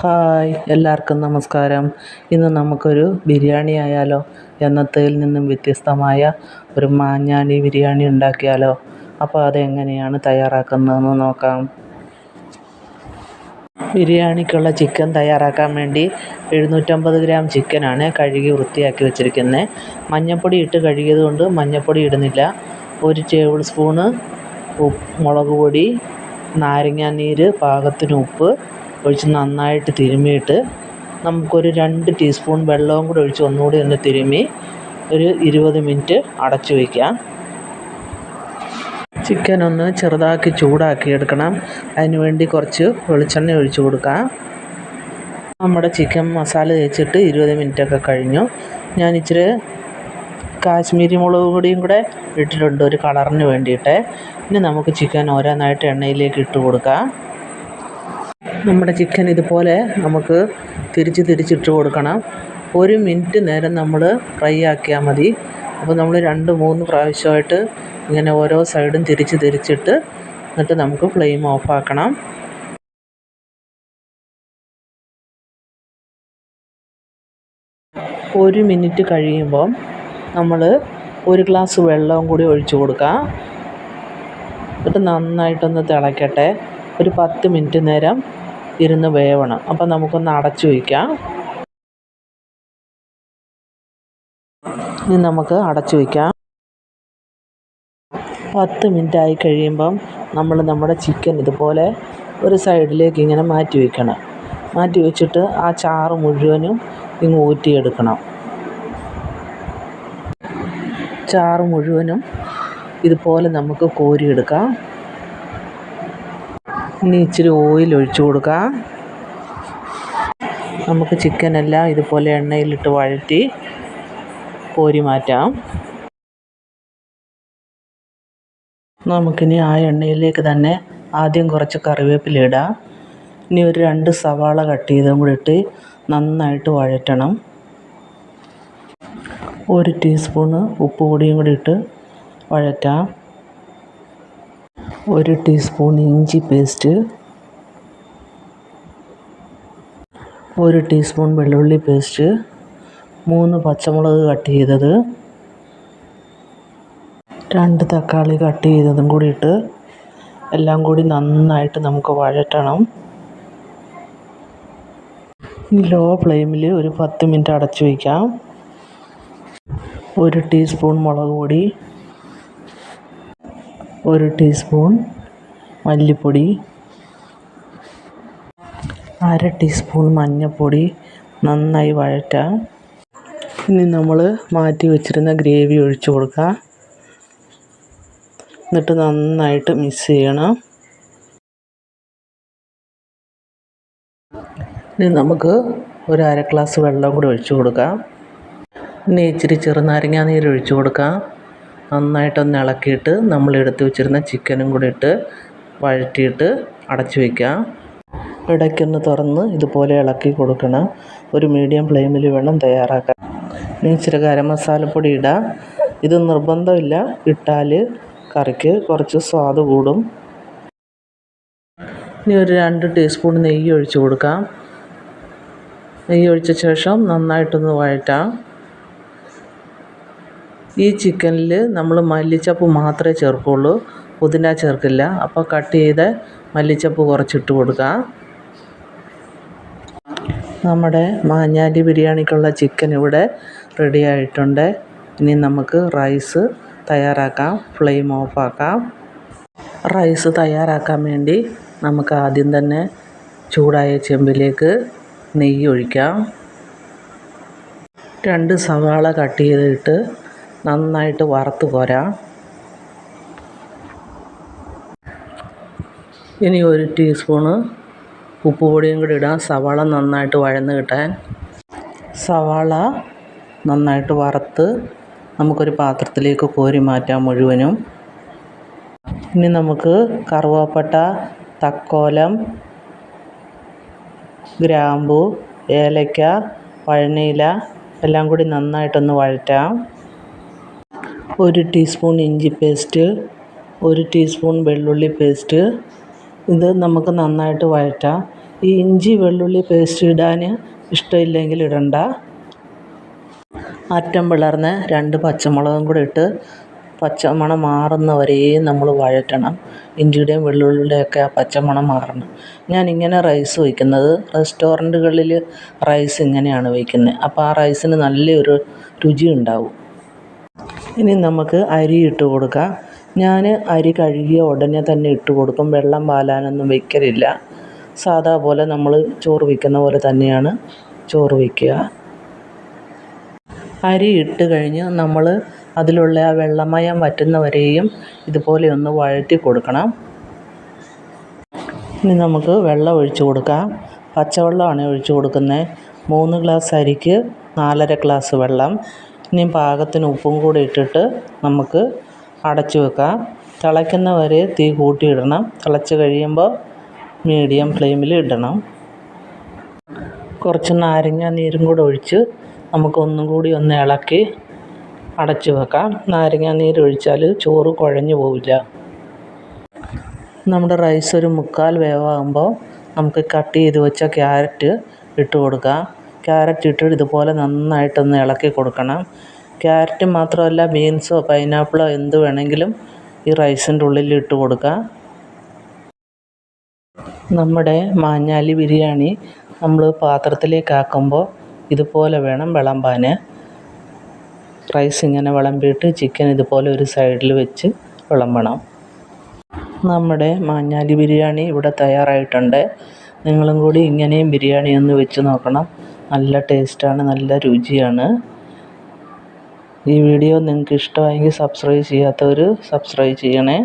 Hi, എല്ലാവർക്കും നമസ്കാരം. ഇന്ന് നമുക്കൊരു ബിരിയാണി ആയാലോ? എന്നത്തേൽ നിന്നും വ്യത്യസ്തമായ ഒരു മാഞ്ഞാലി ബിരിയാണി ഉണ്ടാക്കിയാലോ? അപ്പോൾ അതെങ്ങനെയാണ് തയ്യാറാക്കുന്നതെന്ന് നോക്കാം. ബിരിയാണിക്കുള്ള ചിക്കൻ തയ്യാറാക്കാൻ വേണ്ടി 750 ഗ്രാം ചിക്കനാണ് കഴുകി വൃത്തിയാക്കി വെച്ചിരിക്കുന്നത്. മഞ്ഞൾപ്പൊടി ഇട്ട് കഴുകിയത് കൊണ്ട് മഞ്ഞൾപ്പൊടി ഇടുന്നില്ല. 1 ടേബിൾ സ്പൂണ് മുളക് പൊടി, നാരങ്ങാനീര്, പാകത്തിന് ഉപ്പ് ഒഴിച്ച് നന്നായിട്ട് തിരുമ്മിയിട്ട് നമുക്കൊരു 2 ടീസ്പൂൺ വെള്ളവും കൂടി ഒഴിച്ച് ഒന്നുകൂടി ഒന്ന് തിരുമ്മി ഒരു 20 മിനിറ്റ് അടച്ചു വയ്ക്കാം. ചിക്കൻ ഒന്ന് ചെറുതാക്കി ചൂടാക്കി എടുക്കണം. അതിനുവേണ്ടി കുറച്ച് വെളിച്ചെണ്ണ ഒഴിച്ച് കൊടുക്കാം. നമ്മുടെ ചിക്കൻ മസാല തേച്ചിട്ട് 20 മിനിറ്റൊക്കെ കഴിഞ്ഞു. ഞാൻ ഇച്ചിരി കാശ്മീരി മുളക് പൊടിയും കൂടെ ഇട്ടിട്ടുണ്ട് ഒരു കളറിന് വേണ്ടിയിട്ട്. ഇനി നമുക്ക് ചിക്കൻ ഓരോന്നായിട്ട് എണ്ണയിലേക്ക് ഇട്ട് കൊടുക്കാം. നമ്മുടെ ചിക്കൻ ഇതുപോലെ നമുക്ക് തിരിച്ചിട്ട് കൊടുക്കണം. 1 മിനിറ്റ് നേരം നമ്മൾ ഫ്രൈ ആക്കിയാൽ മതി. അപ്പോൾ നമ്മൾ 2-3 പ്രാവശ്യമായിട്ട് ഇങ്ങനെ ഓരോ സൈഡും തിരിച്ചിട്ട് എന്നിട്ട് നമുക്ക് ഫ്ലെയിം ഓഫാക്കണം. ഒരു മിനിറ്റ് കഴിയുമ്പം നമ്മൾ 1 ഗ്ലാസ് വെള്ളവും കൂടി ഒഴിച്ചു കൊടുക്കാം. എന്നിട്ട് നന്നായിട്ടൊന്ന് തിളയ്ക്കട്ടെ. ഒരു 10 മിനിറ്റ് നേരം ഇരുന്ന് വേവണം. അപ്പം നമുക്കൊന്ന് അടച്ചു വയ്ക്കാം. ഇനി നമുക്ക് അടച്ചു വയ്ക്കാം. 10 മിനിറ്റ് ആയി കഴിയുമ്പം നമ്മൾ നമ്മുടെ ചിക്കൻ ഇതുപോലെ ഒരു സൈഡിലേക്ക് ഇങ്ങനെ മാറ്റി വയ്ക്കണം. മാറ്റി വെച്ചിട്ട് ആ ചാറ് മുഴുവനും ഇങ്ങ് ഊറ്റിയെടുക്കണം. ചാറ് മുഴുവനും ഇതുപോലെ നമുക്ക് കോരിയെടുക്കാം. ഇനി ഇച്ചിരി ഓയിൽ ഒഴിച്ചു കൊടുക്കാം. നമുക്ക് ചിക്കനെല്ലാം ഇതുപോലെ എണ്ണയിലിട്ട് വഴറ്റി കോരി മാറ്റാം. നമുക്കിനി ആ എണ്ണയിലേക്ക് തന്നെ ആദ്യം കുറച്ച് കറിവേപ്പില ഇടാം. ഇനി ഒരു 2 സവാള കട്ട് ചെയ്തും കൂടി ഇട്ട് നന്നായിട്ട് വഴറ്റണം. 1 ടീസ്പൂണ് ഉപ്പ് പൊടിയും കൂടി ഇട്ട് വഴറ്റാം. 1 ടീസ്പൂൺ ഇഞ്ചി പേസ്റ്റ്, 1 ടീസ്പൂൺ വെള്ളുള്ളി പേസ്റ്റ്, 3 പച്ചമുളക് കട്ട് ചെയ്തത്, 2 തക്കാളി കട്ട് ചെയ്തതും കൂടി ഇട്ട് എല്ലാം കൂടി നന്നായിട്ട് നമുക്ക് വഴറ്റണം. ലോ ഫ്ലെയിമിൽ ഒരു 10 മിനിറ്റ് അടച്ചു വയ്ക്കാം. 1 ടീസ്പൂൺ മുളക് പൊടി, 1 ടീസ്പൂൺ മല്ലിപ്പൊടി, 1/2 ടീസ്പൂൺ മഞ്ഞൾപ്പൊടി നന്നായി വഴറ്റാം. ഇനി നമ്മൾ മാറ്റി വെച്ചിരുന്ന ഗ്രേവി ഒഴിച്ചു കൊടുക്കാം. എന്നിട്ട് നന്നായിട്ട് മിക്സ് ചെയ്യണം. ഇനി നമുക്ക് ഒരു 1/2 ഗ്ലാസ് വെള്ളം കൂടി ഒഴിച്ചു കൊടുക്കാം. ഇനി ഇച്ചിരി ചെറുനാരങ്ങ നീര് ഒഴിച്ചു കൊടുക്കാം. നന്നായിട്ടൊന്ന് ഇളക്കിയിട്ട് നമ്മൾ എടുത്ത് വെച്ചിരുന്ന ചിക്കനും കൂടി ഇട്ട് വഴറ്റിയിട്ട് അടച്ചു വയ്ക്കാം. ഇടയ്ക്കൊന്ന് തുറന്ന് ഇതുപോലെ ഇളക്കി കൊടുക്കണം. ഒരു മീഡിയം ഫ്ലെയിമിൽ വേണം തയ്യാറാക്കാൻ. ഇനി ഇച്ചിരി ഗരം മസാലപ്പൊടി ഇടാം. ഇത് നിർബന്ധമില്ല, ഇട്ടാൽ കറിക്ക് കുറച്ച് സ്വാദ് കൂടും. ഇനി ഒരു 2 ടീസ്പൂൺ നെയ്യ് ഒഴിച്ചു കൊടുക്കാം. നെയ്യ് ഒഴിച്ച ശേഷം നന്നായിട്ടൊന്ന് വഴറ്റാം. ഈ ചിക്കനിൽ നമ്മൾ മല്ലിച്ചപ്പ് മാത്രമേ ചേർക്കുള്ളൂ, പുതിന ചേർക്കില്ല. അപ്പോൾ കട്ട് ചെയ്ത് മല്ലിച്ചപ്പ് കുറച്ചിട്ട് കൊടുക്കാം. നമ്മുടെ മാഞ്ഞാലി ബിരിയാണിക്കുള്ള ചിക്കൻ ഇവിടെ റെഡി ആയിട്ടുണ്ട്. ഇനി നമുക്ക് റൈസ് തയ്യാറാക്കാം. ഫ്ലെയിം ഓഫാക്കാം. റൈസ് തയ്യാറാക്കാൻ വേണ്ടി നമുക്ക് ആദ്യം തന്നെ ചൂടായ ചെമ്പിലേക്ക് നെയ്യ് ഒഴിക്കാം. 2 സവാള കട്ട് ചെയ്തിട്ട് നന്നായിട്ട് വറുത്ത് കോരാം. ഇനി 1 ടീസ്പൂണ് ഉപ്പ് പൊടിയും കൂടി ഇടാം, സവാള നന്നായിട്ട് വഴന്ന് കിട്ടാൻ. സവാള നന്നായിട്ട് വറുത്ത് നമുക്കൊരു പാത്രത്തിലേക്ക് കോരി മാറ്റാം മുഴുവനും. ഇനി നമുക്ക് കറുവാപ്പട്ട, തക്കോലം, ഗ്രാമ്പു, ഏലക്ക, പഴനയില എല്ലാം കൂടി നന്നായിട്ടൊന്ന് വഴറ്റാം. 1 ടീസ്പൂൺ ഇഞ്ചി പേസ്റ്റ്, 1 ടീസ്പൂൺ വെള്ളുള്ളി പേസ്റ്റ്, ഇത് നമുക്ക് നന്നായിട്ട് വഴറ്റാം. ഈ ഇഞ്ചി വെള്ളുള്ളി പേസ്റ്റ് ഇടാൻ ഇഷ്ടമില്ലെങ്കിൽ ഇടണ്ട. അറ്റം പിളർന്ന് 2 പച്ചമുളകും കൂടെ ഇട്ട് പച്ചമണം മാറുന്നവരെയും നമ്മൾ വഴറ്റണം. ഇഞ്ചിയുടെയും വെള്ളുള്ളിയുടെയൊക്കെ ആ പച്ചമണം മാറണം. ഞാനിങ്ങനെ റൈസ് വയ്ക്കുന്നത്, റെസ്റ്റോറൻറ്റുകളിൽ റൈസ് ഇങ്ങനെയാണ് വയ്ക്കുന്നത്. അപ്പോൾ ആ റൈസിന് നല്ലൊരു രുചി ഉണ്ടാവും. ഇനി നമുക്ക് അരി ഇട്ട് കൊടുക്കാം. ഞാൻ അരി കഴുകിയ ഉടനെ തന്നെ ഇട്ട് കൊടുക്കും. വെള്ളം വാലാനൊന്നും വയ്ക്കലില്ല. സാധാ പോലെ നമ്മൾ ചോറ് വയ്ക്കുന്ന പോലെ തന്നെയാണ് ചോറ് വയ്ക്കുക. അരി ഇട്ട് കഴിഞ്ഞ് നമ്മൾ അതിലുള്ള ആ വെള്ളമയം വറ്റുന്നവരെയും ഇതുപോലെ ഒന്ന് വഴറ്റി കൊടുക്കണം. ഇനി നമുക്ക് വെള്ളം ഒഴിച്ച് കൊടുക്കാം. പച്ചവെള്ളമാണ് ഒഴിച്ച് കൊടുക്കുന്നത്. 3 ഗ്ലാസ് അരിക്ക് 4.5 ഗ്ലാസ് വെള്ളം. ഇനി പാകത്തിന് ഉപ്പും കൂടി ഇട്ടിട്ട് നമുക്ക് അടച്ചു വെക്കാം. തിളയ്ക്കുന്നവരെ തീ കൂട്ടിയിടണം. തിളച്ച് കഴിയുമ്പോൾ മീഡിയം ഫ്ലെയിമിൽ ഇടണം. കുറച്ച് നാരങ്ങ നീരും കൂടെ ഒഴിച്ച് നമുക്കൊന്നും കൂടി ഒന്ന് ഇളക്കി അടച്ചു വെക്കാം. നാരങ്ങ നീര് ഒഴിച്ചാൽ ചോറ് കുഴഞ്ഞു പോവില്ല. നമ്മുടെ റൈസ് ഒരു 1/4 വേവാകുമ്പോൾ നമുക്ക് കട്ട് ചെയ്ത് വെച്ച ക്യാരറ്റ് ഇട്ട് കൊടുക്കാം. ക്യാരറ്റ് ഇട്ട് ഇതുപോലെ നന്നായിട്ടൊന്ന് ഇളക്കി കൊടുക്കണം. ക്യാരറ്റ് മാത്രമല്ല, ബീൻസോ പൈനാപ്പിളോ എന്ത് വേണമെങ്കിലും ഈ റൈസിൻ്റെ ഉള്ളിൽ ഇട്ട് കൊടുക്കാം. നമ്മുടെ മാഞ്ഞാലി ബിരിയാണി നമ്മൾ പാത്രത്തിലേക്കാക്കുമ്പോൾ ഇതുപോലെ വേണം വിളമ്പാൻ. റൈസ് ഇങ്ങനെ വിളമ്പിയിട്ട് ചിക്കൻ ഇതുപോലെ ഒരു സൈഡിൽ വെച്ച് വിളമ്പണം. നമ്മുടെ മാഞ്ഞാലി ബിരിയാണി ഇവിടെ തയ്യാറായിട്ടുണ്ട്. നിങ്ങളും കൂടി ഇങ്ങനെയും ബിരിയാണി ഒന്ന് വെച്ച് നോക്കണം. നല്ല ടേസ്റ്റാണ്, നല്ല രുചിയാണ്. ഈ വീഡിയോ നിങ്ങൾക്ക് ഇഷ്ടമായെങ്കിൽ സബ്സ്ക്രൈബ് ചെയ്യാത്തവർ സബ്സ്ക്രൈബ് ചെയ്യണേ.